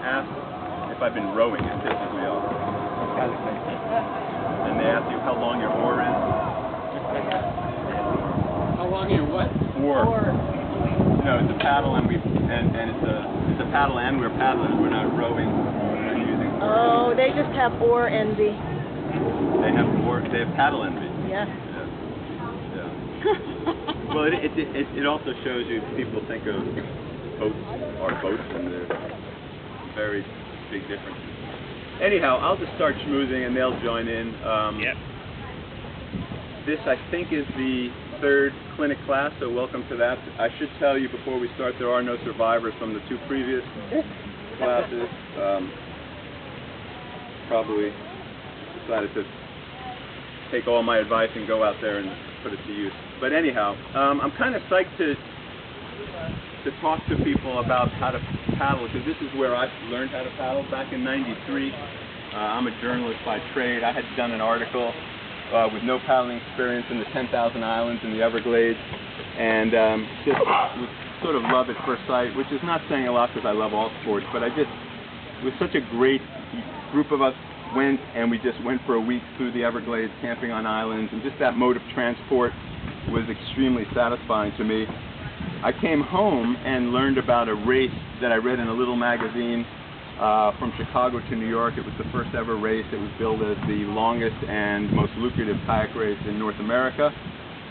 ask if I've been rowing, it pisses me off. And they ask you how long your oar is. How long your what? Oar. No, it's a paddle, and it's a paddle, and we're paddlers. We're not rowing. We're using oars. Oh, they just have oar envy. They have oar. They have paddle envy. Yes. Yeah. Well, it also shows you people think of boats are boats, and there's very big differences. Anyhow, I'll just start schmoozing, and they'll join in. Yep. This, I think, is the third clinic class, so welcome to that. I should tell you before we start, there are no survivors from the two previous classes. Probably decided to take all my advice and go out there and put it to use. But anyhow, I'm kind of psyched to talk to people about how to paddle, because this is where I learned how to paddle back in '93. I'm a journalist by trade. I had done an article with no paddling experience in the 10,000 islands in the Everglades, and just was sort of love at first sight, which is not saying a lot because I love all sports, but it was such a great group of us went, and we just went for a week through the Everglades, camping on islands, and just that mode of transport was extremely satisfying to me. I came home and learned about a race that I read in a little magazine from Chicago to New York. It was the first ever race. It was billed as the longest and most lucrative kayak race in North America.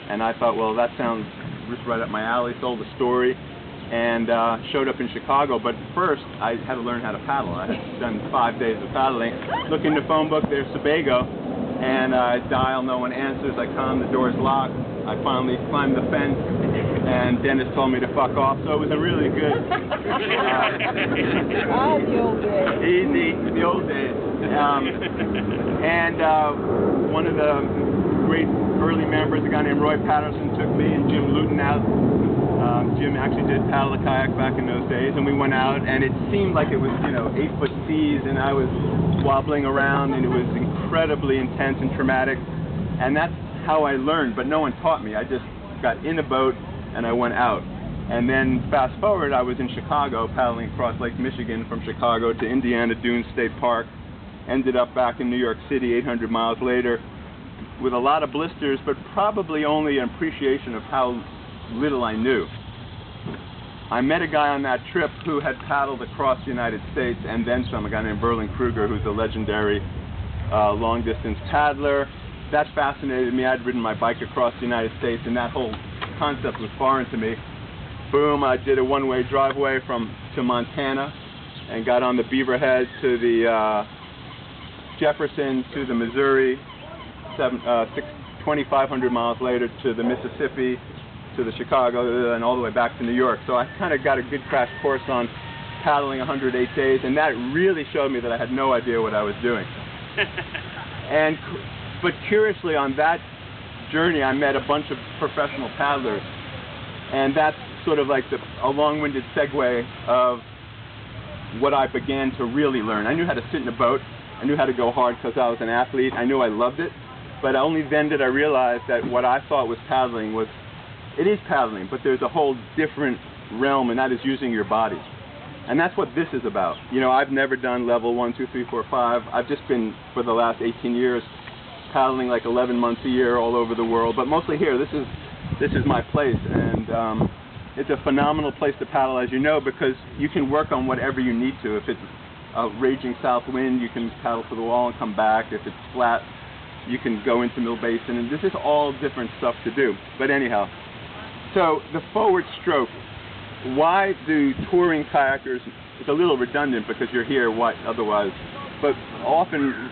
And I thought, well, that sounds just right up my alley. Sold the story and showed up in Chicago. But first, I had to learn how to paddle. I had done 5 days of paddling. Look in the phone book, there's Sebago. And I dial, no one answers. I come, the door's locked. I finally climbed the fence, and Dennis told me to fuck off, so it was a really good... The old days. Easy, the old days. One of the great early members, a guy named Roy Patterson, took me and Jim Luton out. Jim actually did paddle a kayak back in those days, and we went out, and it seemed like it was, 8-foot seas, and I was wobbling around, and it was incredibly intense and traumatic, and that's how I learned, but no one taught me. I just got in a boat and I went out. And then fast forward, I was in Chicago paddling across Lake Michigan from Chicago to Indiana Dunes State Park. Ended up back in New York City 800 miles later with a lot of blisters, but probably only an appreciation of how little I knew. I met a guy on that trip who had paddled across the United States and then some, a guy named Berlin Kruger, who's a legendary long-distance paddler. That fascinated me. I'd ridden my bike across the United States, and that whole concept was foreign to me. Boom, I did a one-way driveway to Montana and got on the Beaverhead to the Jefferson to the Missouri, 2,500 miles later to the Mississippi, to the Chicago, and all the way back to New York. So I kind of got a good crash course on paddling 108 days, and that really showed me that I had no idea what I was doing. But curiously, on that journey, I met a bunch of professional paddlers, and that's sort of like a long-winded segue of what I began to really learn. I knew how to sit in a boat. I knew how to go hard because I was an athlete. I knew I loved it, but only then did I realize that what I thought was paddling was, it is paddling, but there's a whole different realm, and that is using your body. And that's what this is about. I've never done level 1, 2, 3, 4, 5. I've just been, for the last 18 years, paddling like 11 months a year all over the world, but mostly here. This is my place, and it's a phenomenal place to paddle, as you know, because you can work on whatever you need to. If it's a raging south wind, you can paddle to the wall and come back. If it's flat, you can go into Mill Basin, and this is all different stuff to do. But anyhow, so the forward stroke. Why do touring kayakers, it's a little redundant because you're here, what otherwise, but often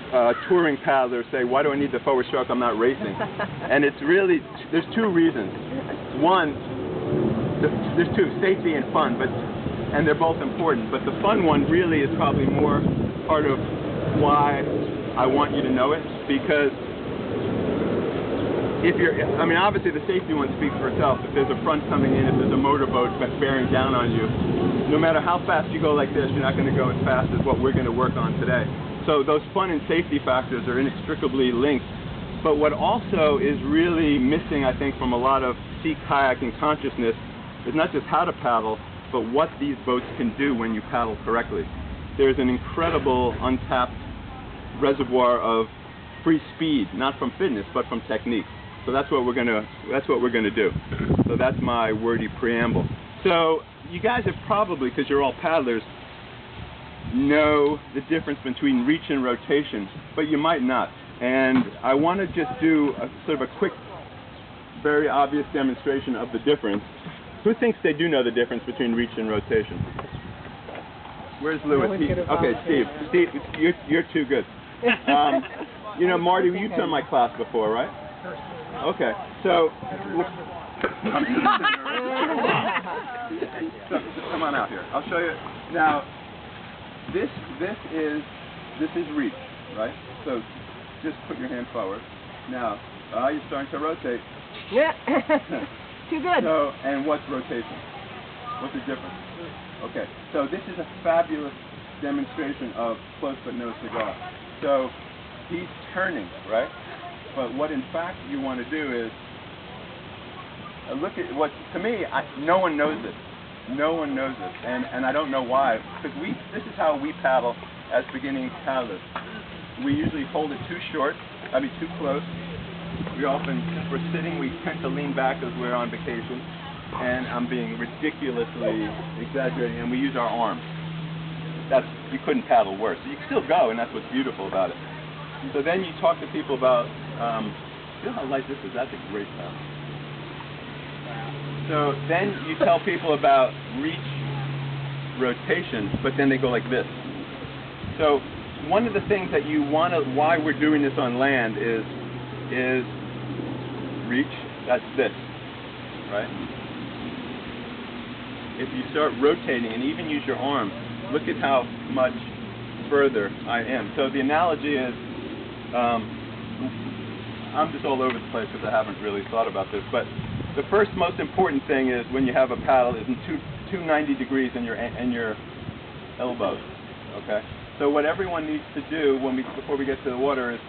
touring paddlers say, why do I need the forward stroke? I'm not racing. And it's really, there's two reasons. One, there's two, safety and fun, and they're both important, but the fun one really is probably more part of why I want you to know it, because obviously the safety one speaks for itself. If there's a front coming in, if there's a motorboat bearing down on you, no matter how fast you go like this, you're not going to go as fast as what we're going to work on today. So those fun and safety factors are inextricably linked. But what also is really missing, I think, from a lot of sea kayaking consciousness is not just how to paddle, but what these boats can do when you paddle correctly. there's an incredible untapped reservoir of free speed, not from fitness, but from technique. So that's what we're gonna do. So that's my wordy preamble. So you guys have probably, because you're all paddlers, know the difference between reach and rotation, but you might not. And I want to just do a sort of a quick, very obvious demonstration of the difference. Who thinks they do know the difference between reach and rotation? Where's Lewis? Okay, Steve. Steve, you're too good. You know, Marty, you've done my class before, right? Okay, so come on out here. I'll show you. Now, this is reach, right? So just put your hand forward. Now, you're starting to rotate. Yeah. Too good. So, and what's rotation? What's the difference? Okay, so this is a fabulous demonstration of close but no cigar. So he's turning, right? But what in fact you want to do is look at what, to me, no one knows this. No one knows this, and I don't know why, because this is how we paddle as beginning paddlers. We usually hold it too short, too close. We often, if we're sitting, we tend to lean back as we're on vacation, and I'm being ridiculously exaggerating, and we use our arms. You couldn't paddle worse. So you can still go, and that's what's beautiful about it. So then you talk to people about, you know how light this is? That's a great paddle. So then you tell people about reach, rotation, but then they go like this. So one of the things that you want to, why we're doing this on land is reach, that's this, right? If you start rotating and even use your arms, look at how much further I am. So the analogy is, I'm just all over the place because I haven't really thought about this, but the first most important thing is when you have a paddle is in 290 degrees in your elbows, okay? So what everyone needs to do before we get to the water is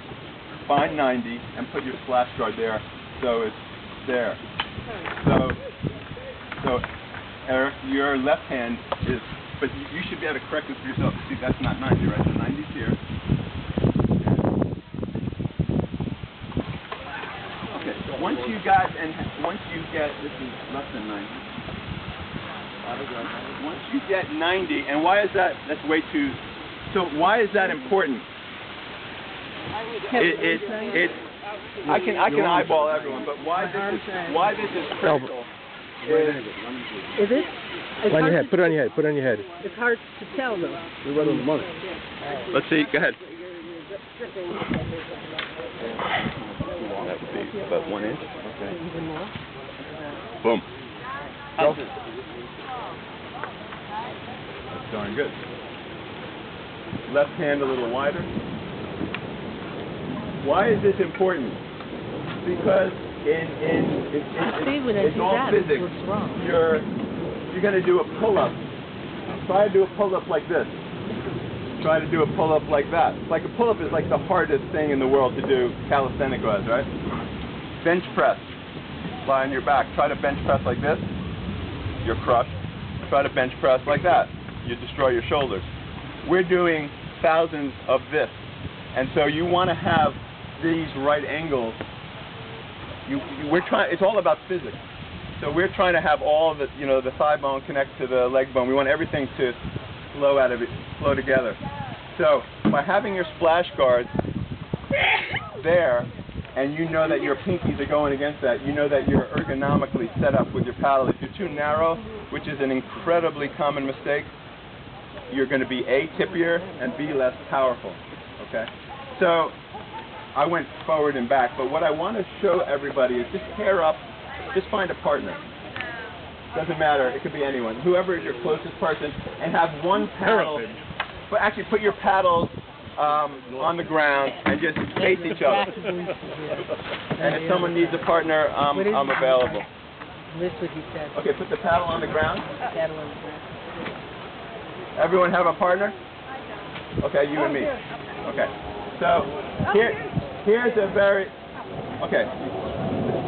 find 90 and put your splash guard there so it's there. So Eric, your left hand is, but you should be able to correct this for yourself. See, that's not 90, right? So 90's here. Okay, so once you get, this is less than 90. Once you get 90, and why is that? That's way too. So why is that important? I can eyeball everyone, but why this is critical Is it? On your head. Put it on your head. Put it on your head. It's hard to tell, though. We're running the money. Let's see. Go ahead. That would be about 1 inch. Okay. Boom. How's this? That's darn good. Left hand a little wider. Why is this important? Because it's all physics. You're going to do a pull-up. Try to do a pull-up like this. Try to do a pull-up like that. Like a pull-up is like the hardest thing in the world to do calisthenic-wise, right? Bench press. Lie on your back. Try to bench press like this. You're crushed. Try to bench press like that. You destroy your shoulders. We're doing thousands of this. And so you want to have these right angles. It's all about physics. So we're trying to have all the, the thigh bone connect to the leg bone. We want everything to flow together. So by having your splash guards there, and you know that your pinkies are going against that, you know that you're ergonomically set up with your paddle. If you're too narrow, which is an incredibly common mistake, you're going to be A, tippier, and B, less powerful. Okay? So I went forward and back, but what I want to show everybody is just pair up, just find a partner. Doesn't matter, it could be anyone. Whoever is your closest person, and have one paddle, but actually put your paddles on the ground and just face each other. And if someone needs a partner, I'm available. This is what he said. Okay, put the paddle on the ground. Paddle on the ground. Everyone have a partner? Okay, you and me. Okay. So here's a very, okay,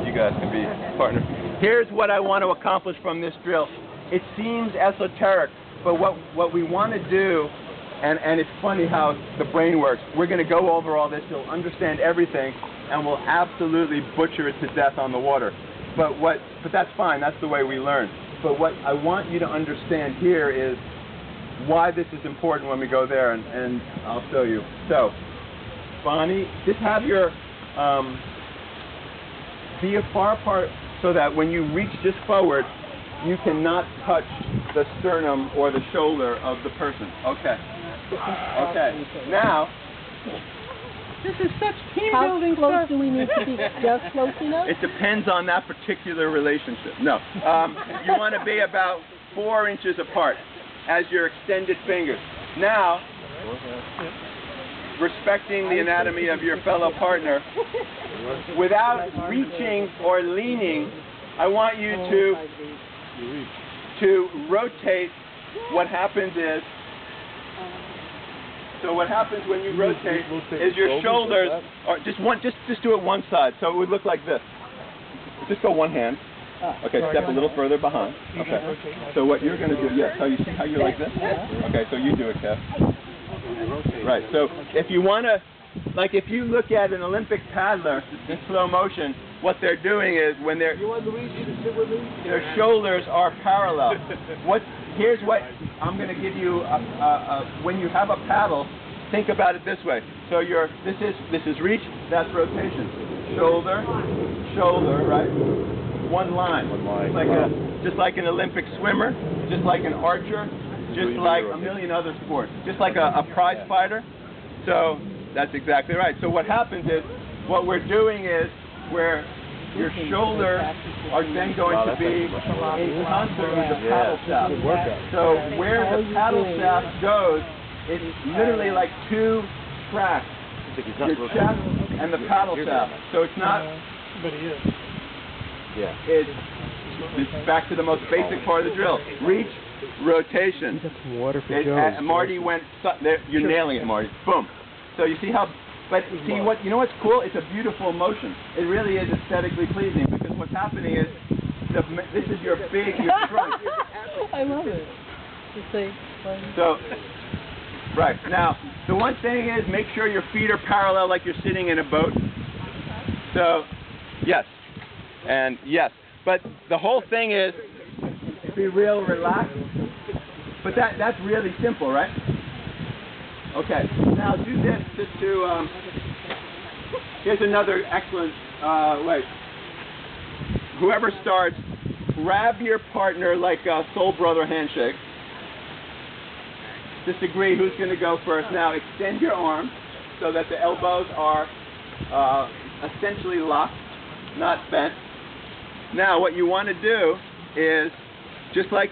you guys can be partners. Here's what I want to accomplish from this drill. It seems esoteric, but what we want to do And it's funny how the brain works. We're going to go over all this. You'll understand everything, and we'll absolutely butcher it to death on the water. But that's fine. That's the way we learn. But what I want you to understand here is why this is important when we go there, and I'll show you. So, Bonnie, just have your be a far apart so that when you reach just forward, you cannot touch the sternum or the shoulder of the person. Okay. Okay. Now, this is such team building stuff. How close do we need to be? Just close enough? It depends on that particular relationship. No. You want to be about 4 inches apart as your extended fingers. Now, respecting the anatomy of your fellow partner, without reaching or leaning, I want you to rotate. What happens is, so what happens when you rotate is your shoulders, or just do it one side, so it would look like this. Just go one hand. Okay, step a little further behind. Okay. So what you're going to do, yes, so you see how you're like this? Okay, so you do it, Kev. Right, so if you want to, like if you look at an Olympic paddler in slow motion, what they're doing is when their shoulders are parallel. Here's what I'm going to give you. When you have a paddle, think about it this way. So this is reach, that's rotation. Shoulder, shoulder, right? One line. Just like an Olympic swimmer, just like an archer, just like a million other sports, just like a prize fighter. So that's exactly right. So what happens is, what we're doing is, where your shoulders are then going to be in concert with the paddle shaft. So where the paddle shaft goes, it's literally like 2 tracks, your chest and the paddle shaft. So it's not, it's back to the most basic part of the drill. Reach, rotation. Marty went, you're nailing it, Marty. Boom. So you see how, but see you know what's cool? It's a beautiful motion. It really is aesthetically pleasing, because what's happening is, this is your trunk. I love it. So, right, now, the one thing is, make sure your feet are parallel like you're sitting in a boat. So, yes, and yes. But the whole thing is, be real relaxed. But that's really simple, right? Okay, now do this just to, here's another excellent way. Whoever starts, grab your partner like a soul brother handshake. Just agree who's going to go first. Now extend your arms so that the elbows are essentially locked, not bent. Now what you want to do is, just like,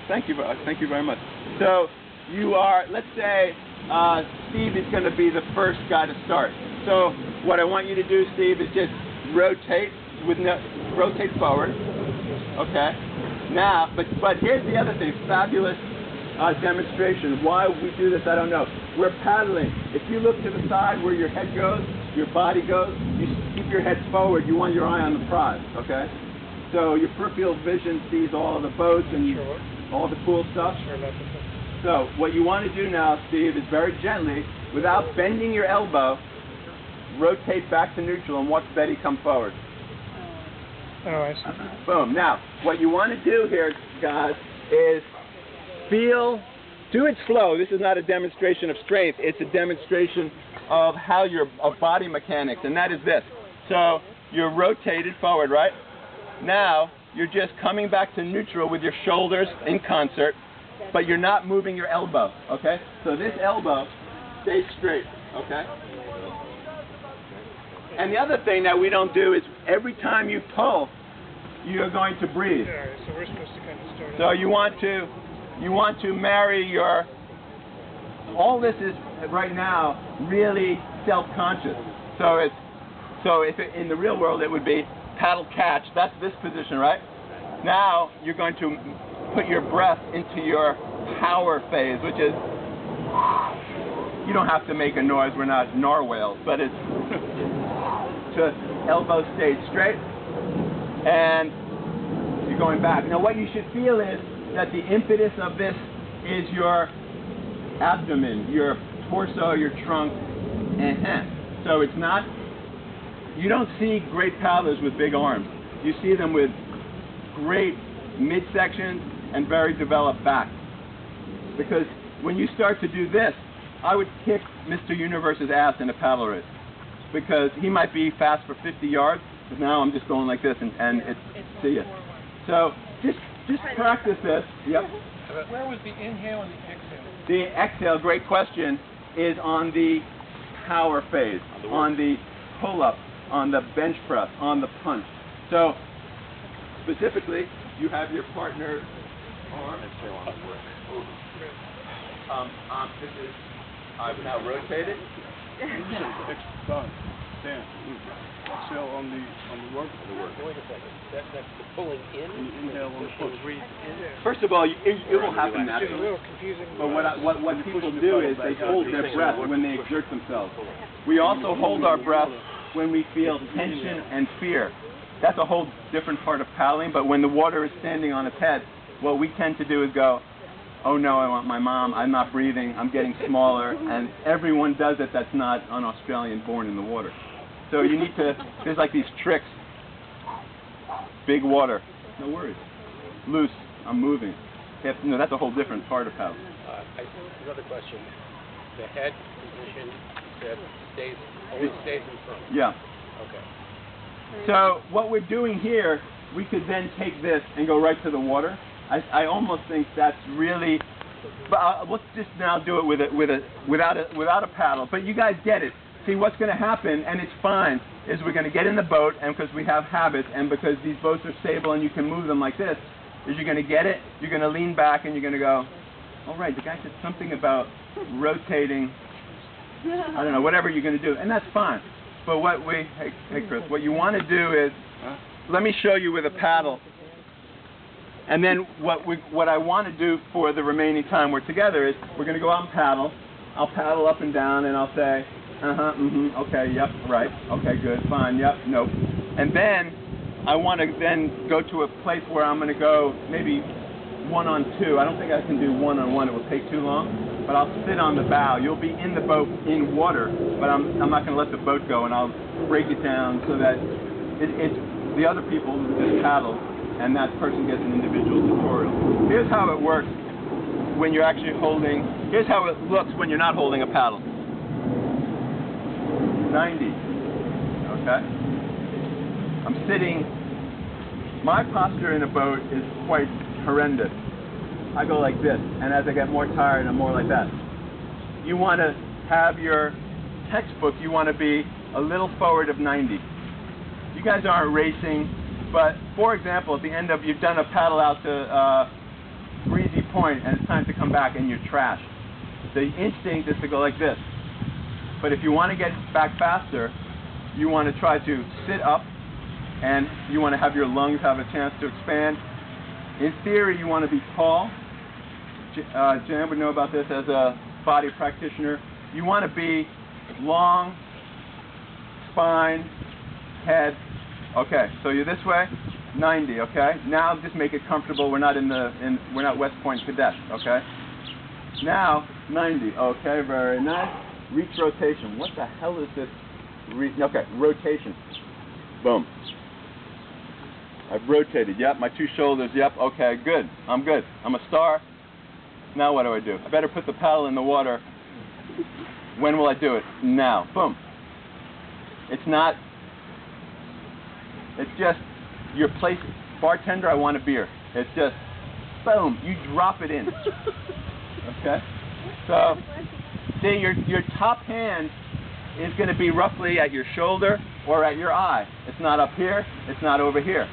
thank you very much. So you are, let's say, Steve is going to be the first guy to start. So what I want you to do, Steve, is just rotate forward. Okay. Now, but here's the other thing, fabulous demonstration. Why we do this, I don't know. We're paddling. If you look to the side where your head goes, your body goes, you keep your head forward. You want your eye on the prize. Okay. So your peripheral vision sees all of the boats and all the cool stuff. So what you want to do now, Steve, is very gently, without bending your elbow, rotate back to neutral and watch Betty come forward. Oh, I see. Boom. Now, what you want to do here, guys, is do it slow. This is not a demonstration of strength. It's a demonstration of of body mechanics, and that is this. So you're rotated forward, right? Now, you're just coming back to neutral with your shoulders in concert, but you're not moving your elbow, okay? So this elbow stays straight, okay? And the other thing that we don't do is, every time you pull, you're going to breathe. Yeah, so we're supposed to kind of start. So you want to marry your, all this is right now really self-conscious. So if in the real world it would be paddle catch, that's this position, right? Now you're going to put your breath into your power phase, which is, you don't have to make a noise, we're not narwhals, but it's just elbows stayed straight, and you're going back. Now what you should feel is that the impetus of this is your abdomen, your torso, your trunk, So it's not, you don't see great paddlers with big arms. You see them with great midsections and very developed backs. Because when you start to do this, I would kick Mr. Universe's ass in a paddle race. Because he might be fast for 50 yards, but now I'm just going like this and it's see ya. So just practice this. Yep. Where was the inhale and the exhale? The exhale, great question, is on the power phase, on the pull-up, on the bench press, on the punch. So specifically, you have your partner's arm. This is, I've now rotated. Done. Stand. Exhale on the work. Wait a second. That's the pulling in. Inhale on the push. First of all, it will happen It's a naturally. little confusing. But what people do is they hold their breath when they exert themselves. We also hold our breath when we feel tension and fear. That's a whole different part of paddling, but when the water is standing on its head, what we tend to do is go, oh no, I want my mom, I'm not breathing, I'm getting smaller, and everyone does it that's not an Australian born in the water. So you need to, there's like these tricks. Big water, no worries. Loose, I'm moving. No, that's a whole different part of paddling. Another question. The head position, you said, always stays in front. Yeah. Okay. So what we're doing here, we could then take this and go right to the water. I almost think that's really, but let's just now do it without a paddle. But you guys get it. See, what's going to happen, and it's fine, is we're going to get in the boat, and because we have habits, and because these boats are stable and you can move them like this, is you're going to get it, you're going to lean back, and you're going to go, all right, the guy said something about rotating, I don't know, whatever you're going to do, and that's fine. But hey Chris, what you want to do is, let me show you with a paddle. And then what I want to do for the remaining time we're together is we're going to go out and paddle. I'll paddle up and down and I'll say, okay, yep, right, okay, good, fine, yep, nope. And then I want to then go to a place where I'm going to go maybe 1-on-2. I don't think I can do 1-on-1. It will take too long. But I'll sit on the bow. You'll be in the boat in water, but I'm not going to let the boat go, and I'll break it down so that it's the other people who just paddle, and that person gets an individual tutorial. Here's how it works when you're actually holding, here's how it looks when you're not holding a paddle. 90, okay? I'm sitting, my posture in a boat is quite horrendous. I go like this, and as I get more tired, I'm more like that. You want to have your textbook, you want to be a little forward of 90. You guys aren't racing, but for example, at the end of, you've done a paddle out to Breezy Point, and it's time to come back and you're trashed. The instinct is to go like this. But if you want to get back faster, you want to try to sit up, and you want to have your lungs have a chance to expand. In theory, you want to be tall. Jan would know about this as a body practitioner. You want to be long, spine, head. Okay, so you're this way, 90. Okay, now just make it comfortable. We're not we're not West Point cadets. Okay, now 90. Okay, very nice. Reach rotation. What the hell is this? Okay, rotation. Boom. I've rotated. Yep, my two shoulders. Yep. Okay, good. I'm good. I'm a star. Now what do? I better put the paddle in the water. When will I do it? Now. Boom. It's not, it's just your place, bartender, I want a beer. It's just, boom, you drop it in. Okay? So, see, your top hand is going to be roughly at your shoulder or at your eye. It's not up here, it's not over here.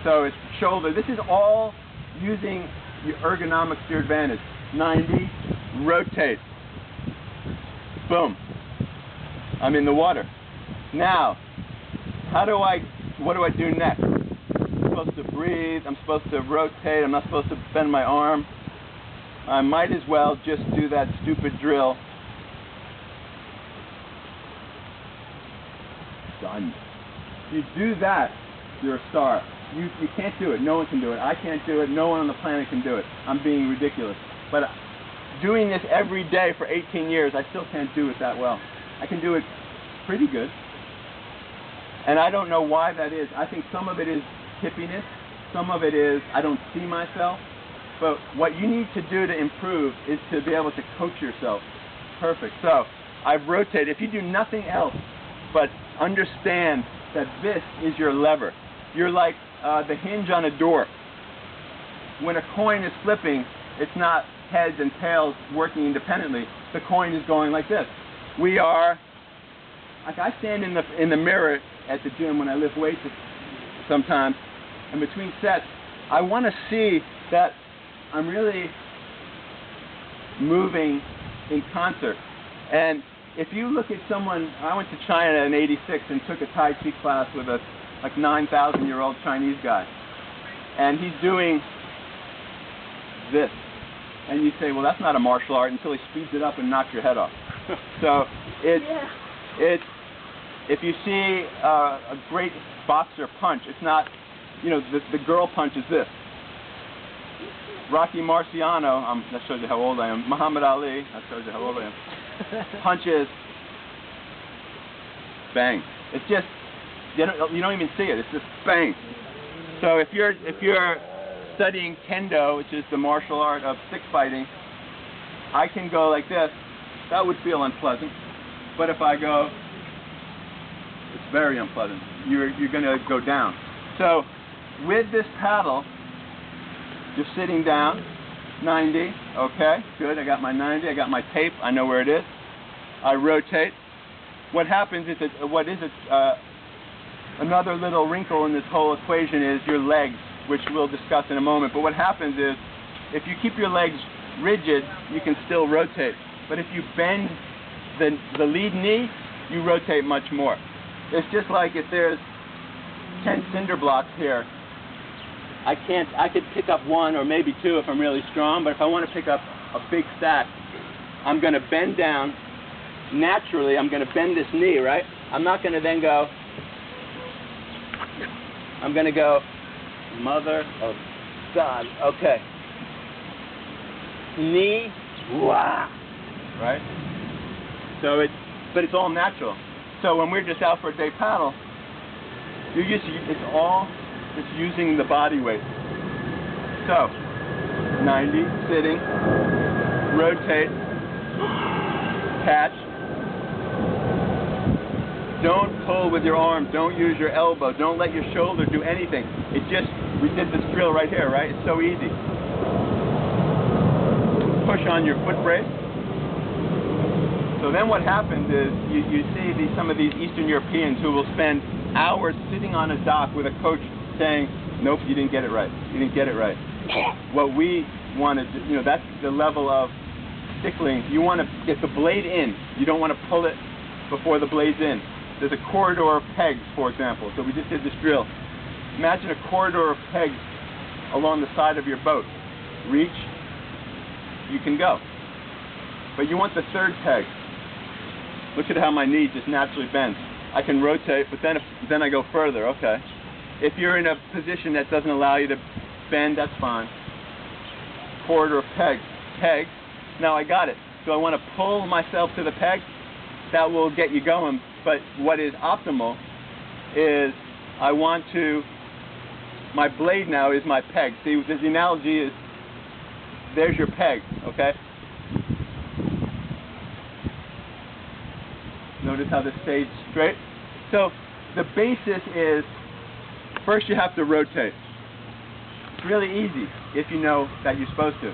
So it's shoulder. This is all using your ergonomics to your advantage. 90, rotate. Boom. I'm in the water. Now, what do I do next? I'm supposed to breathe, I'm supposed to rotate, I'm not supposed to bend my arm. I might as well just do that stupid drill. Done. If you do that, you're a star. You can't do it. No one can do it. I can't do it. No one on the planet can do it. I'm being ridiculous. But doing this every day for 18 years, I still can't do it that well. I can do it pretty good. And I don't know why that is. I think some of it is hippiness. Some of it is I don't see myself. But what you need to do to improve is to be able to coach yourself. Perfect. So I've rotated. If you do nothing else but understand that this is your lever. You're like the hinge on a door. When a coin is flipping, it's not heads and tails working independently. The coin is going like this. We are, like I stand in the mirror at the gym when I lift weights sometimes, and between sets, I want to see that I'm really moving in concert. And if you look at someone, I went to China in '86 and took a Tai Chi class with a like 9,000-year-old Chinese guy, and he's doing this. And you say, well, that's not a martial art, until he speeds it up and knocks your head off. So it's if you see a great boxer punch, it's not, you know, the girl punch is this. Rocky Marciano, that shows you how old I am. Muhammad Ali, that shows you how old I am. Punches, bang. It's just, you don't even see it. It's just bang. So if you're studying kendo, which is the martial art of stick fighting, I can go like this. That would feel unpleasant. But if I go, it's very unpleasant. You're going to go down. So with this paddle, you're sitting down, 90. Okay, good. I got my 90. I got my tape. I know where it is. I rotate. What happens is another little wrinkle in this whole equation is your legs, which we'll discuss in a moment. But what happens is, if you keep your legs rigid, you can still rotate. But if you bend the lead knee, you rotate much more. It's just like if there's 10 cinder blocks here, I could pick up one or maybe two if I'm really strong, but if I want to pick up a big stack, I'm going to bend down. Naturally, I'm going to bend this knee, right? I'm not going to then go, I'm going to go, mother of God. Okay. Knee, wah, right? So but it's all natural. So when we're just out for a day paddle, it's all just using the body weight. So 90, sitting, rotate, catch. Don't pull with your arm. Don't use your elbow. Don't let your shoulder do anything. We did this drill right here, right? It's so easy. Push on your foot brace. So then what happens is you see some of these Eastern Europeans who will spend hours sitting on a dock with a coach saying, nope, you didn't get it right. You didn't get it right. What we want to do, that's the level of stickling. You want to get the blade in. You don't want to pull it before the blade's in. There's a corridor of pegs, for example. So we just did this drill. Imagine a corridor of pegs along the side of your boat. Reach, you can go. But you want the third peg. Look at how my knee just naturally bends. I can rotate, but then I go further. Okay. If you're in a position that doesn't allow you to bend, that's fine. Corridor of pegs. Peg. Now I got it. So I want to pull myself to the peg. That will get you going. But what is optimal is my blade now is my peg. See, the analogy is, there's your peg, okay? Notice how this stays straight? So the basis is, first you have to rotate. It's really easy if you know that you're supposed to.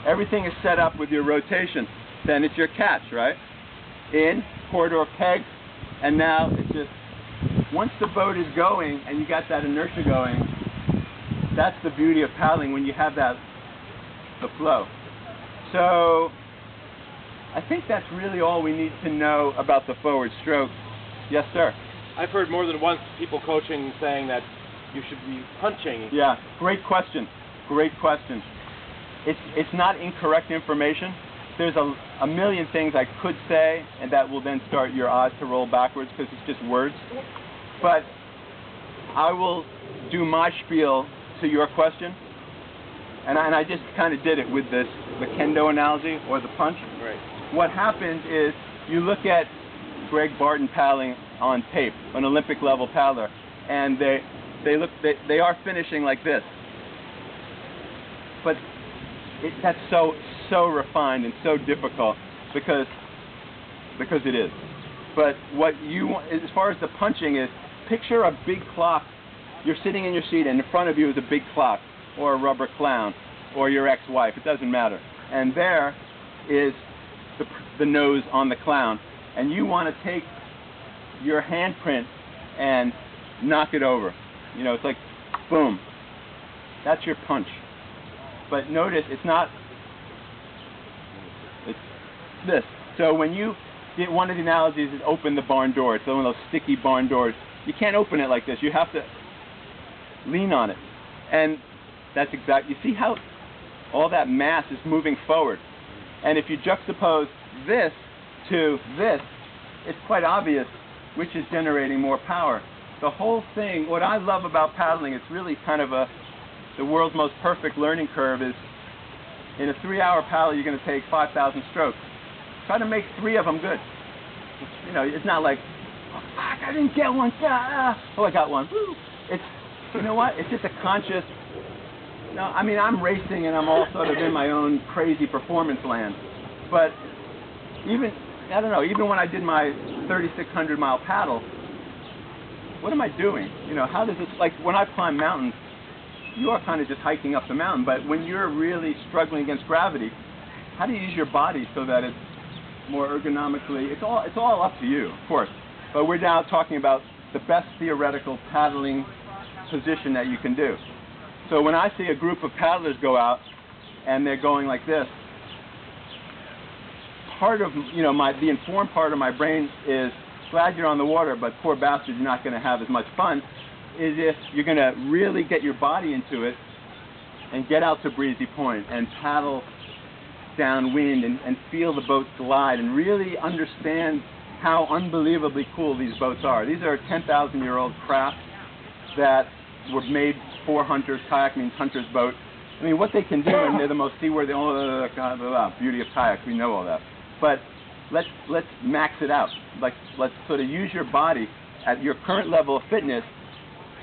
Everything is set up with your rotation. Then it's your catch, right? In, corridor peg, and now it's just, once the boat is going and you got that inertia going, that's the beauty of paddling, when you have the flow. So I think that's really all we need to know about the forward stroke. Yes, sir? I've heard more than once people coaching saying that you should be punching. Yeah, great question. Great question. It's not incorrect information. There's a million things I could say, and that will then start your eyes to roll backwards because it's just words. But I will do my spiel to your question, and I just kind of did it with the kendo analogy or the punch. Right. What happens is you look at Greg Barton paddling on tape, an Olympic level paddler, and they are finishing like this. But that's so refined and so difficult because it is. But what you want, as far as the punching is, picture a big clock. You're sitting in your seat, and in front of you is a big clock, or a rubber clown, or your ex-wife. It doesn't matter. And there is the nose on the clown, and you want to take your handprint and knock it over. You know, it's like, boom. That's your punch. But notice, it's this. So when you get, one of the analogies is open the barn door. It's one of those sticky barn doors. You can't open it like this. You have to lean on it. And that's exactly, you see how all that mass is moving forward. And if you juxtapose this to this, it's quite obvious which is generating more power. The whole thing, what I love about paddling, it's really kind of the world's most perfect learning curve is, in a 3-hour paddle, you're going to take 5,000 strokes. Try to make 3 of them good. You know, it's not like, oh, fuck, I didn't get one. Oh, I got one. Woo. It's, you know what? It's just a conscious. No, I mean, I'm racing and I'm all sort of in my own crazy performance land. But even, I don't know, even when I did my 3,600 mile paddle, what am I doing? You know, how does this, like when I climb mountains, you are kind of just hiking up the mountain, but when you're really struggling against gravity, how do you use your body so that it's more ergonomically, it's all up to you, of course. But we're now talking about the best theoretical paddling position that you can do. So when I see a group of paddlers go out and they're going like this, part of, you know, the informed part of my brain is, glad you're on the water, but poor bastard, you're not going to have as much fun, is if you're going to really get your body into it and get out to Breezy Point and paddle downwind and feel the boat glide and really understand how unbelievably cool these boats are. These are 10,000-year-old craft that were made for hunters. Kayak means hunter's boat. I mean, what they can do, and they're the most seaworthy, beauty of kayaks, we know all that. But let's max it out. Like, let's sort of use your body at your current level of fitness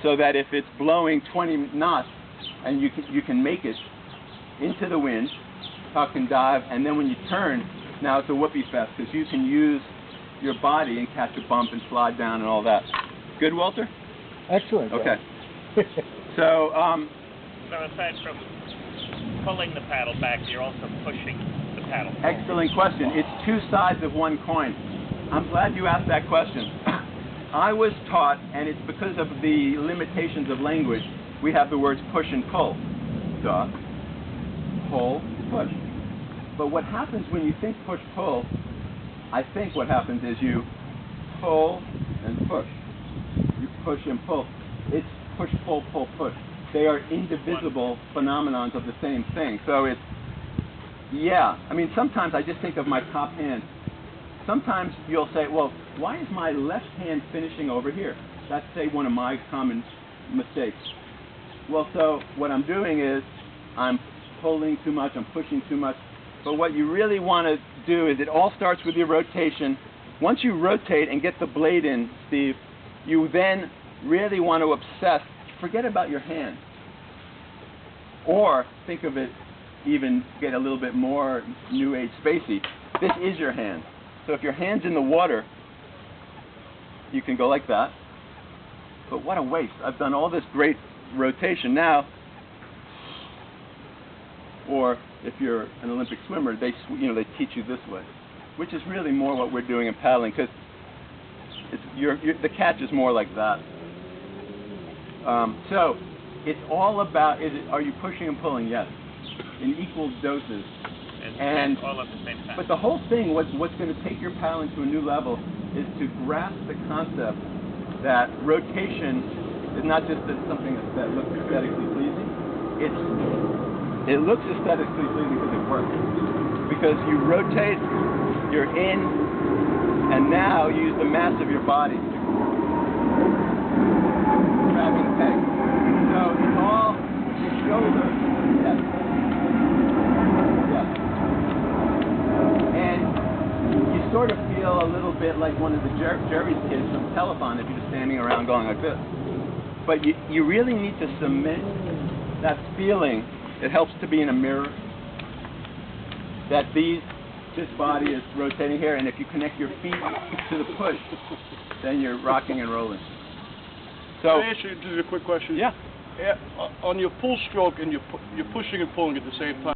so that if it's blowing 20 knots and you can make it into the wind, tuck and dive, and then when you turn, now it's a whoopee fest because you can use your body and catch a bump and slide down and all that. Good, Walter? Excellent. Okay. So aside from pulling the paddle back, you're also pushing the paddle. Excellent question. It's two sides of one coin. I'm glad you asked that question. I was taught, and it's because of the limitations of language, we have the words push and pull. Duh. Pull, push. But what happens when you think push-pull, I think what happens is you pull and push. You push and pull. It's push, pull, pull, push. They are indivisible phenomenons of the same thing. So it's, yeah. I mean, sometimes I just think of my top hand. Sometimes you'll say, well, why is my left hand finishing over here? That's, say, one of my common mistakes. Well, so what I'm doing is I'm pulling too much, I'm pushing too much. But what you really want to do is it all starts with your rotation. Once you rotate and get the blade in, Steve, you then really want to obsess. Forget about your hand. Or think of it, even get a little bit more new age spacey. This is your hand. So if your hand's in the water, you can go like that. But what a waste. I've done all this great rotation now. Or if you're an Olympic swimmer, they teach you this way, which is really more what we're doing in paddling, because the catch is more like that. So it's all about, are you pushing and pulling? Yes, in equal doses. And all at the same time. But the whole thing, what's going to take your paddling to a new level, is to grasp the concept that rotation is not just something that looks aesthetically pleasing. It looks aesthetically pleasing because it works. Because you rotate, you're in, and now use the mass of your body to grab and peg. So it's all your shoulder. Yes. sort of feel a little bit like one of the Jerry's kids from Telethon if you're just standing around going like this. But you really need to submit that feeling. It helps to be in a mirror. That this body is rotating here, and if you connect your feet to the push, then you're rocking and rolling. So, Can I ask you just a quick question? yeah. On your full stroke and you're pushing and pulling at the same time.